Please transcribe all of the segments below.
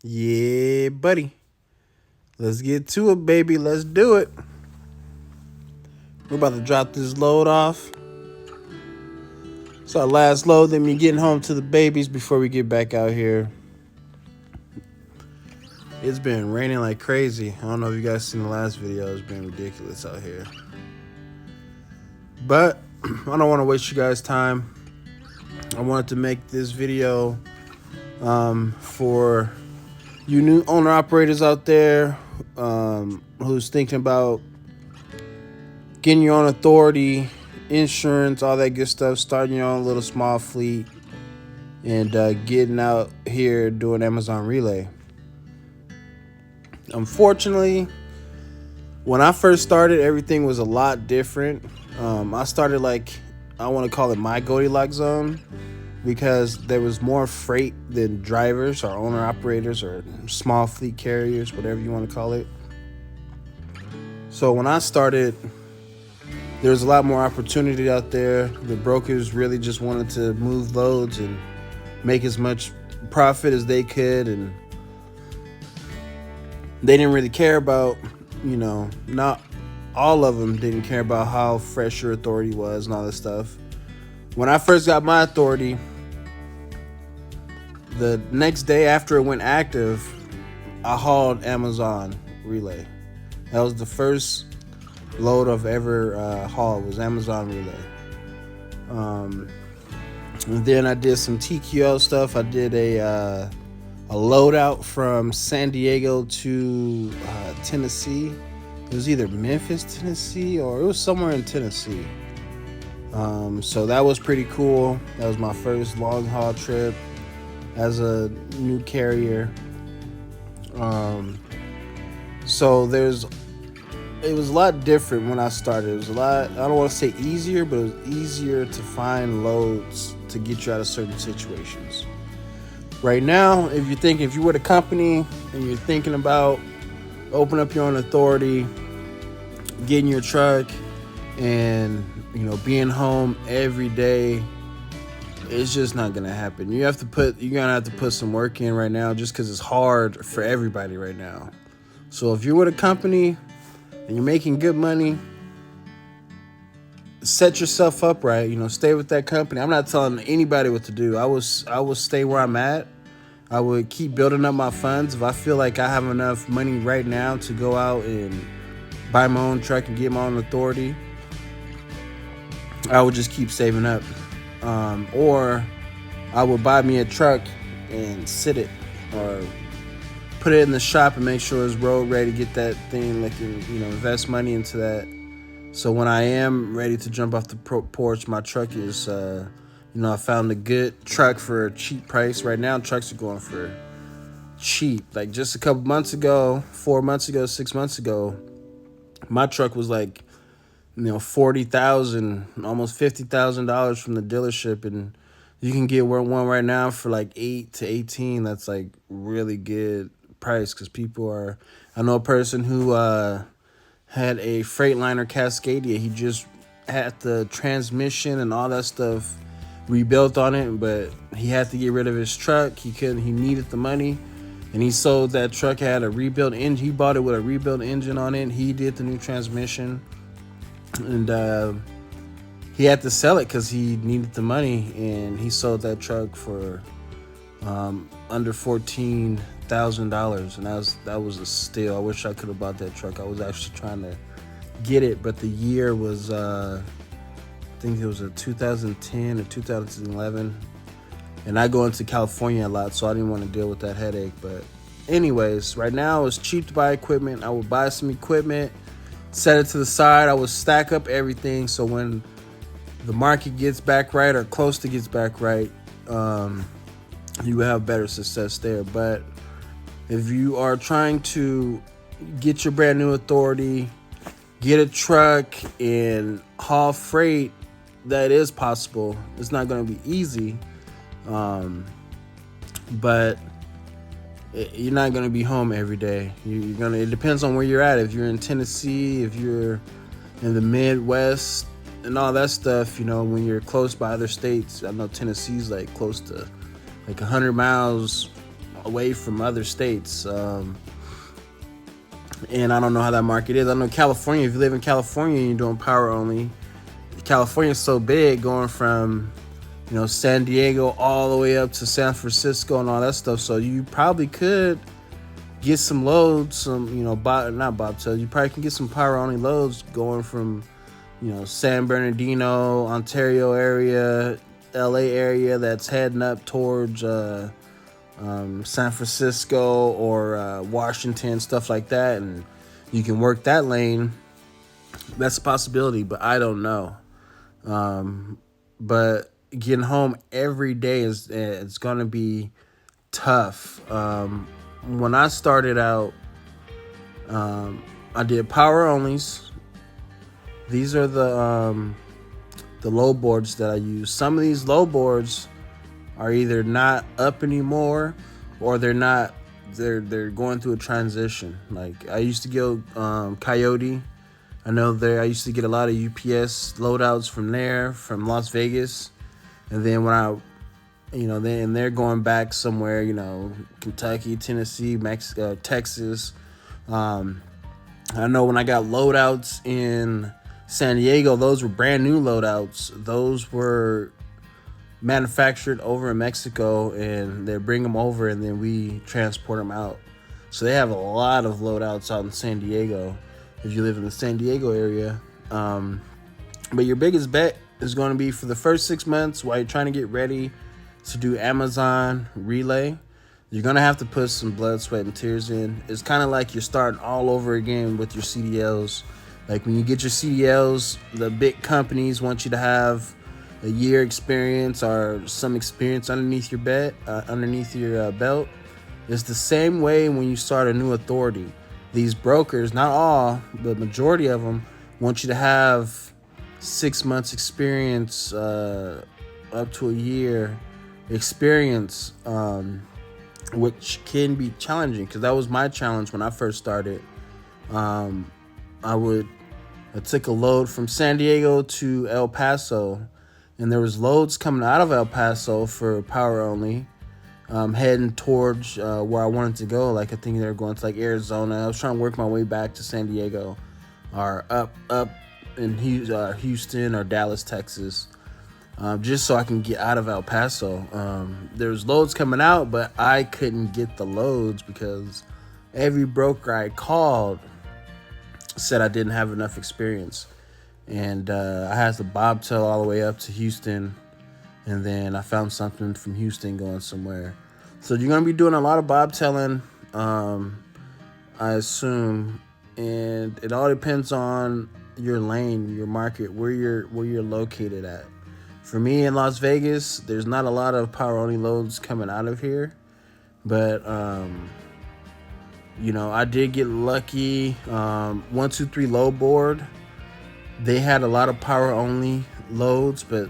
Yeah, buddy. Let's get to it, baby. Let's do it. We're about to drop this load off. It's our last load, then we getting home to the babies before we get back out here. It's been raining like crazy. I don't know if you guys seen the last video. It's been ridiculous out here. But I don't want to waste you guys' time. I wanted to make this video for you new owner operators out there who's thinking about getting your own authority, insurance, all that good stuff, starting your own little small fleet, and getting out here doing Amazon Relay. Unfortunately, when I first started, everything was a lot different. I started I want to call it my Goldilocks zone, because there was more freight than drivers or owner operators or small fleet carriers, whatever you want to call it. So when I started, there was a lot more opportunity out there. The brokers really just wanted to move loads and make as much profit as they could, and they didn't really care about, not all of them didn't care about how fresh your authority was and all this stuff. When I first got my authority, the next day after it went active, I hauled Amazon Relay. That was the first load I've ever hauled, was Amazon Relay. And then I did some TQL stuff. I did a loadout from San Diego to Tennessee. It was either Memphis, Tennessee, or it was somewhere in Tennessee. So that was pretty cool. That was my first long haul trip as a new carrier. So it was a lot different when I started. It was a lot, I don't want to say easier, but it was easier to find loads to get you out of certain situations. Right now, if you were the company and you're thinking about open up your own authority, getting your truck, and being home every day, it's just not gonna happen. You're gonna have to put some work in right now, just because it's hard for everybody right now. So if you're with a company and you're making good money, set yourself up right. Stay with that company. I'm not telling anybody what to do. I would stay where I'm at. I would keep building up my funds. If I feel like I have enough money right now to go out and buy my own truck and get my own authority, I would just keep saving up. Or I would buy me a truck and sit it, or put it in the shop and make sure it's road ready, get that thing, invest money into that. So when I am ready to jump off the porch, my truck is, I found a good truck for a cheap price. Right now, trucks are going for cheap. Like just a couple months ago, 4 months ago, 6 months ago, my truck was $40,000, almost $50,000 from the dealership, and you can get one right now for $8 to $18. That's really good price, because I know a person who had a Freightliner Cascadia. He just had the transmission and all that stuff rebuilt on it, but he had to get rid of his truck. He needed the money, and he sold that truck. Had a rebuilt engine. He bought it with a rebuilt engine on it. He did the new transmission, and he had to sell it because he needed the money, and he sold that truck for under $14,000, and that was a steal. I wish I could have bought that truck. I was actually trying to get it, but the year was I think it was a 2010 or 2011, and I go into California a lot, so I didn't want to deal with that headache. But anyways, right now it's cheap to buy equipment. I would buy some equipment, set it to the side. I would stack up everything, so when the market gets back right, or close to gets back right, you will have better success there. But if you are trying to get your brand new authority, get a truck, and haul freight, that is possible. It's not going to be easy, but you're not going to be home every day. It depends on where you're at. If you're in Tennessee, if you're in the Midwest and all that stuff, when you're close by other states. I know Tennessee's close to 100 miles away from other states. And I don't know how that market is. I know California, if you live in California and you're doing power only, California's so big, going from, San Diego all the way up to San Francisco and all that stuff. So you probably could get some loads, not bobtail. You probably can get some power only loads going from, San Bernardino, Ontario area, LA area that's heading up towards San Francisco or Washington, stuff like that, and you can work that lane. That's a possibility, but I don't know. But getting home every day it's going to be tough. When I started out, I did power onlys. These are the low boards that I use. Some of these low boards are either not up anymore, or they're going through a transition. Like I used to go Coyote. I used to get a lot of UPS loadouts from Las Vegas, and then when they're going back somewhere, Kentucky, Tennessee, Mexico, Texas. I know when I got loadouts in San Diego, those were brand new loadouts. Those were manufactured over in Mexico, and they bring them over and then we transport them out. So they have a lot of loadouts out in San Diego if you live in the San Diego area. But your biggest bet is going to be for the first 6 months while you're trying to get ready to do Amazon relay. You're going to have to put some blood, sweat, and tears in. It's kind of like you're starting all over again with your CDLs. Like when you get your CDLs, the big companies want you to have a year experience or some experience underneath your belt. It's the same way when you start a new authority. These brokers, not all, but majority of them, want you to have 6 months experience, up to a year experience, which can be challenging, because that was my challenge when I first started. I took a load from San Diego to El Paso, and there was loads coming out of El Paso for power only, heading towards where I wanted to go. Like I think they were going to like Arizona. I was trying to work my way back to San Diego, or up in Houston or Dallas, Texas, just so I can get out of El Paso. There was loads coming out, but I couldn't get the loads because every broker I called said I didn't have enough experience. And I had to bobtail all the way up to Houston, and then I found something from Houston going somewhere. So you're going to be doing a lot of bobtailing, I assume, and it all depends on your lane, your market, where you're located at. For me in Las Vegas, there's not a lot of power only loads coming out of here, but I did get lucky. 123 low board, they had a lot of power only loads, but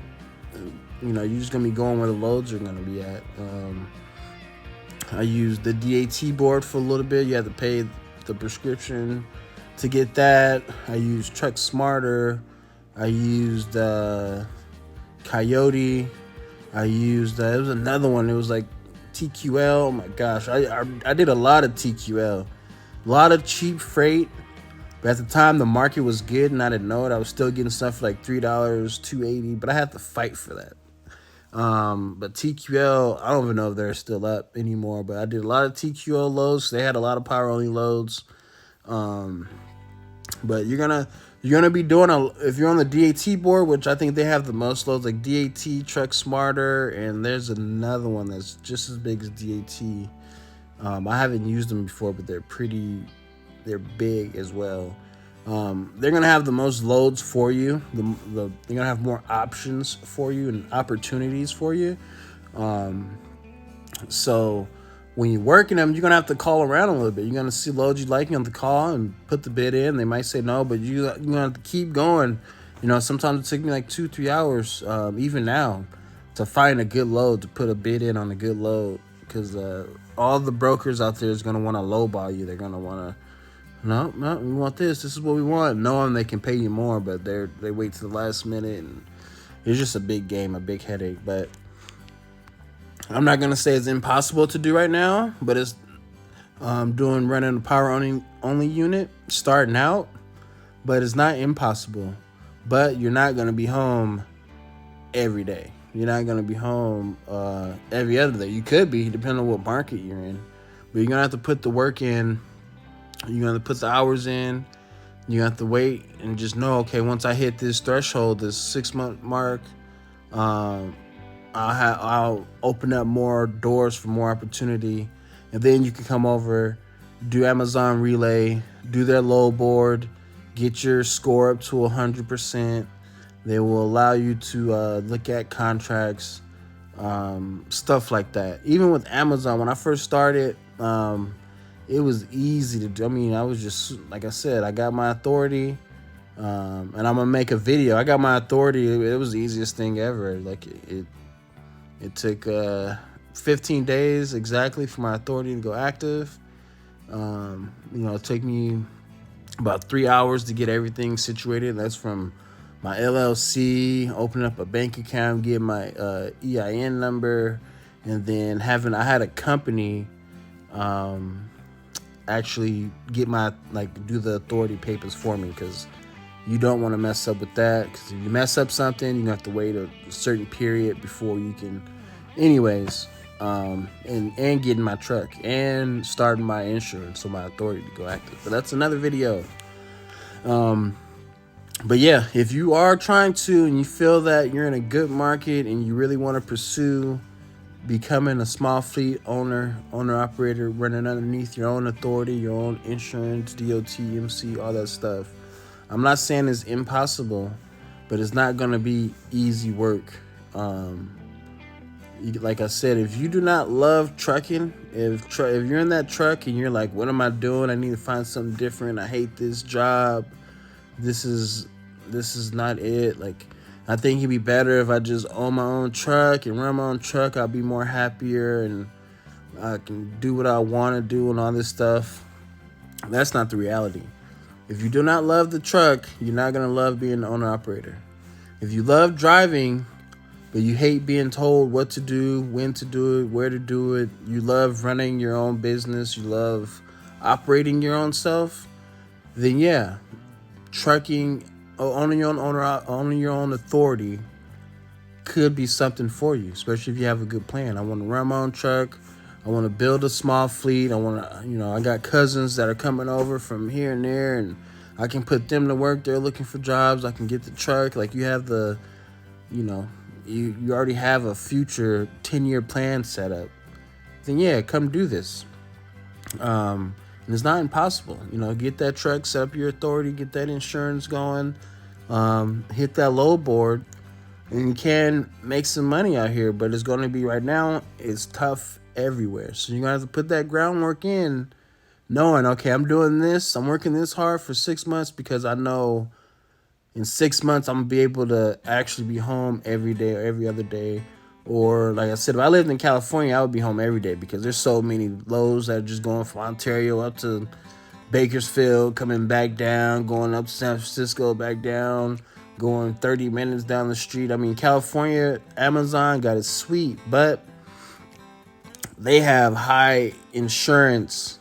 you're just gonna be going where the loads are gonna be at. I used the DAT board for a little bit. You had to pay the prescription to get that. I used Truck Smarter. I used Coyote. I used it was another one. It was like TQL. Oh my gosh, I did a lot of TQL, a lot of cheap freight. But at the time, the market was good, and I didn't know it. I was still getting stuff for like $3, $2.80, but I had to fight for that. But TQL, I don't even know if they're still up anymore. But I did a lot of TQL loads. They had a lot of power only loads. But you're gonna be doing if you're on the DAT board, which I think they have the most loads, like DAT, Truck Smarter, and there's another one that's just as big as DAT. I haven't used them before, but they're big as well. They're gonna have the most loads for you. They're gonna have more options for you and opportunities for you. So when you're working them, you're gonna have to call around a little bit. You're gonna see loads you like, you have to call and put the bid in. They might say no, but you're gonna have to keep going. Sometimes it took me like 2-3 hours, even now, to find a good load, to put a bid in on a good load, because all the brokers out there is gonna want to lowball you. They're gonna want to, no, we want this. This is what we want, knowing they can pay you more, but they wait to the last minute, and it's just a big game, a big headache. But I'm not gonna say it's impossible to do right now, but it's running a power only unit starting out, but it's not impossible. But you're not gonna be home every day. You're not gonna be home every other day. You could be, depending on what market you're in, but you're gonna have to put the work in. You're gonna have to put the hours in. You have to wait and just know, okay, once I hit this threshold, this 6-month mark, I'll open up more doors for more opportunity, and then you can come over, do Amazon Relay, do their load board, get your score up to 100%. They will allow you to look at contracts, stuff like that. Even with Amazon, when I first started, it was easy to do. I mean, I was just, like I said, I got my authority, and I'm gonna make a video. I got my authority. It was the easiest thing ever. Like it took 15 days exactly for my authority to go active. It took me about 3 hours to get everything situated. That's from my LLC, opening up a bank account, get my EIN number, and then I had a company actually get my do the authority papers for me, because you don't want to mess up with that, because if you mess up something, you have to wait a certain period before you can anyways and getting my truck and starting my insurance, so my authority to go active. But that's another video. But yeah, if you are trying to and you feel that you're in a good market and you really want to pursue becoming a small fleet owner operator, running underneath your own authority, your own insurance, DOT, MC, all that stuff, I'm not saying it's impossible, but it's not going to be easy work. Like I said, if you do not love trucking, if you're in that truck and you're like, what am I doing? I need to find something different. I hate this job. This is not it. Like, I think it'd be better if I just own my own truck and run my own truck. I'll be more happier and I can do what I want to do and all this stuff. That's not the reality. If you do not love the truck, you're not going to love being an owner operator. If you love driving, but you hate being told what to do, when to do it, where to do it, you love running your own business, you love operating your own self, then yeah, trucking, owning your own authority could be something for you, especially if you have a good plan. I want to run my own truck. I want to build a small fleet. I got cousins that are coming over from here and there, and I can put them to work. They're looking for jobs. I can get the truck. Like, you have you already have a future 10-year plan set up. Then yeah, come do this. And it's not impossible. Get that truck, set up your authority, get that insurance going, hit that load board, and you can make some money out here. But it's going to be, right now, it's tough everywhere. So you're going to have to put that groundwork in, knowing, okay, I'm doing this, I'm working this hard for 6 months, because I know in 6 months I'm going to be able to actually be home every day or every other day. Or, like I said, if I lived in California, I would be home every day, because there's so many loads that are just going from Ontario up to Bakersfield, coming back down, going up to San Francisco, back down, going 30 minutes down the street. I mean, California, Amazon got it sweet, but they have high insurance.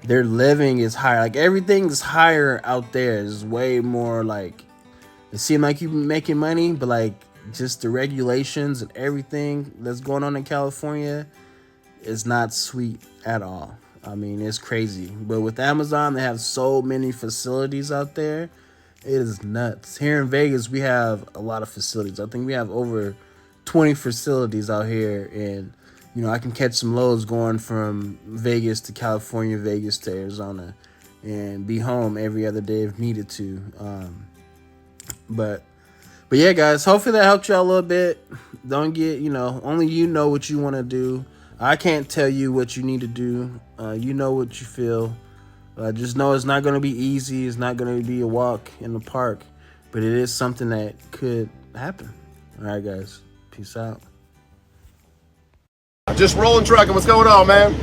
Their living is higher. Like, everything's higher out there. It's way more, like, it seems like you've been making money, but like, just the regulations and everything that's going on in California is not sweet at all. I mean, it's crazy. But with Amazon, they have so many facilities out there. It is nuts. Here in Vegas, we have a lot of facilities. I think we have over 20 facilities out here. And, I can catch some loads going from Vegas to California, Vegas to Arizona, and be home every other day if needed to. But yeah, guys, hopefully that helped you out a little bit. Don't get, only you know what you want to do. I can't tell you what you need to do. You know what you feel. Just know it's not going to be easy. It's not going to be a walk in the park, but it is something that could happen. All right, guys. Peace out. Just rolling trucking. What's going on, man?